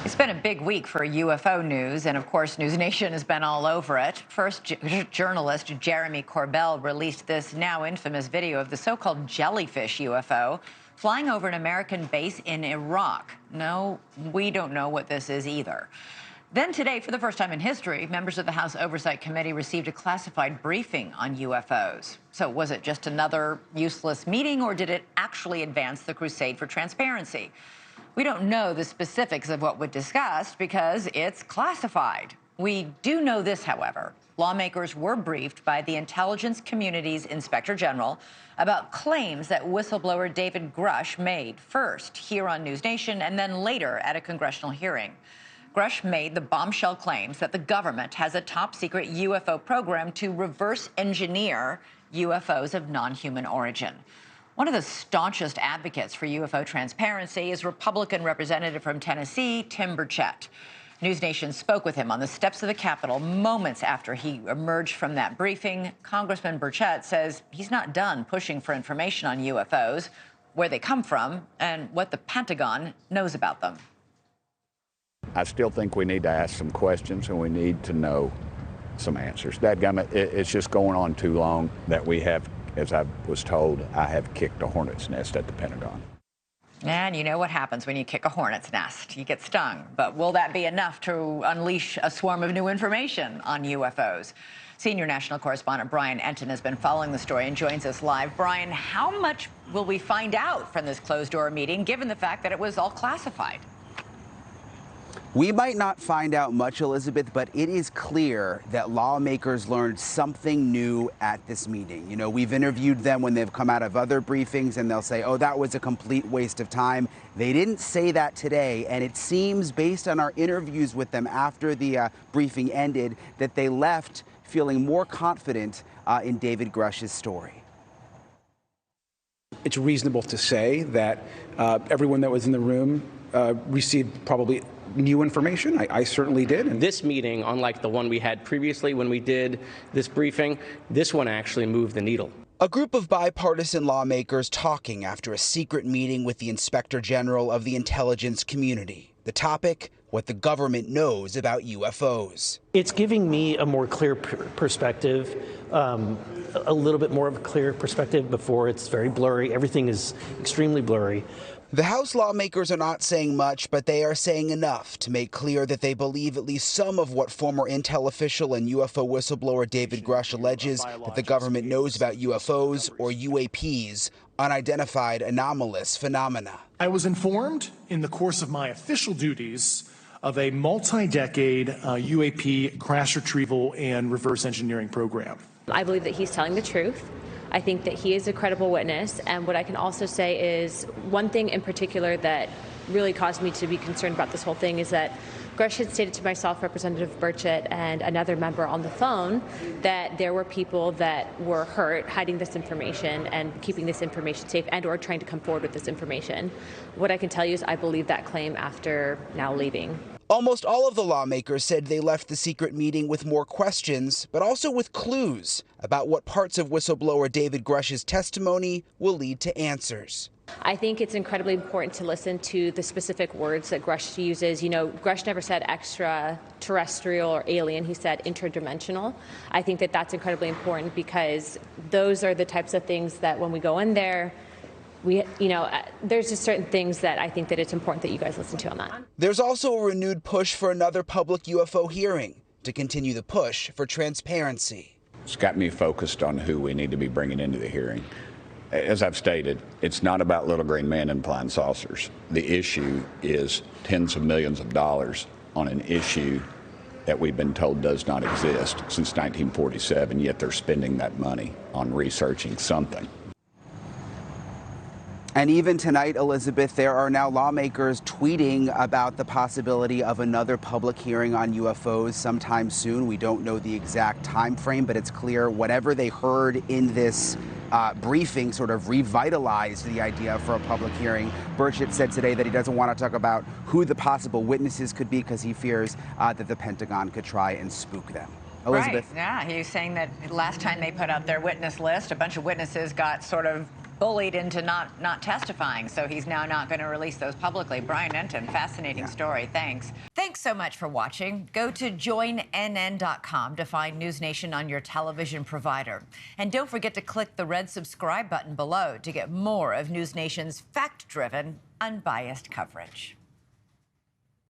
It's been a big week for UFO news, and of course, NewsNation has been all over it. First, journalist Jeremy Corbell released this now infamous video of the so-called jellyfish UFO flying over an American base in Iraq. No, we don't know what this is either. Then today, for the first time in history, members of the House Oversight Committee received a classified briefing on UFOs. So was it just another useless meeting, or did it actually advance the crusade for transparency? We don't know the specifics of what was discussed because it's classified. We do know this, however. Lawmakers were briefed by the intelligence community's Inspector General about claims that whistleblower David Grush made, first here on NewsNation and then later at a congressional hearing. Grush made the bombshell claims that the government has a top-secret UFO program to reverse engineer UFOs of non-human origin. One of the staunchest advocates for UFO transparency is Republican Representative from Tennessee, Tim Burchett. NewsNation spoke with him on the steps of the Capitol moments after he emerged from that briefing. Congressman Burchett says he's not done pushing for information on UFOs, where they come from, and what the Pentagon knows about them. I still think we need to ask some questions, and we need to know some answers. Dadgummit, it's just going on too long that we have, as I was told, I have kicked a hornet's nest at the Pentagon. And you know what happens when you kick a hornet's nest. You get stung. But will that be enough to unleash a swarm of new information on UFOs? Senior national correspondent Brian Enton has been following the story and joins us live. Brian, how much will we find out from this closed-door meeting, given the fact that it was all classified? We might not find out much, Elizabeth, but it is clear that lawmakers learned something new at this meeting. You know, we've interviewed them when they've come out of other briefings, and they'll say, oh, that was a complete waste of time. They didn't say that today, and it seems, based on our interviews with them after the briefing ended, that they left feeling more confident in David Grush's story. It's reasonable to say that everyone that was in the room received probably new information. I certainly did. And this meeting, unlike the one we had previously when we did this briefing, this one actually moved the needle. A group of bipartisan lawmakers talking after a secret meeting with the Inspector General of the intelligence community. The topic, what the government knows about UFOs. It's giving me a more clear perspective, a little bit more of a clear perspective. Before, it's very blurry. Everything is extremely blurry. The House lawmakers are not saying much, but they are saying enough to make clear that they believe at least some of what former intel official and UFO whistleblower David Grush alleges that the government knows about UFOs, or UAPs, unidentified anomalous phenomena. I was informed in the course of my official duties of a multi-decade UAP crash retrieval and reverse engineering program. I believe that he's telling the truth. I think that he is a credible witness, and what I can also say is one thing in particular that really caused me to be concerned about this whole thing is that Grush had stated to myself, Representative Burchett, and another member on the phone that there were people that were hurt hiding this information and keeping this information safe and or trying to come forward with this information. What I can tell you is I believe that claim after now leaving. Almost all of the lawmakers said they left the secret meeting with more questions, but also with clues about what parts of whistleblower David Grush's testimony will lead to answers. I think it's incredibly important to listen to the specific words that Grush uses. You know, Grush never said extraterrestrial or alien. He said interdimensional. I think that that's incredibly important because those are the types of things that when we go in there, there's just certain things that I think that it's important that you guys listen to on that. There's also a renewed push for another public UFO hearing to continue the push for transparency. It's got me focused on who we need to be bringing into the hearing. As I've stated, it's not about little green men and flying saucers. The issue is tens of millions of dollars on an issue that we've been told does not exist since 1947, yet they're spending that money on researching something. And even tonight, Elizabeth, there are now lawmakers tweeting about the possibility of another public hearing on UFOs sometime soon. We don't know the exact time frame, but it's clear whatever they heard in this briefing sort of revitalized the idea for a public hearing. Burchett said today that he doesn't want to talk about who the possible witnesses could be because he fears that the Pentagon could try and spook them. Elizabeth? Right, yeah, he was saying that last time they put out their witness list, a bunch of witnesses got sort of bullied into not testifying, so he's now not going to release those publicly. Brian Enton, fascinating story. Thanks. Thanks so much for watching. Go to joinnn.com to find NewsNation on your television provider. And don't forget to click the red subscribe button below to get more of NewsNation's fact-driven, unbiased coverage.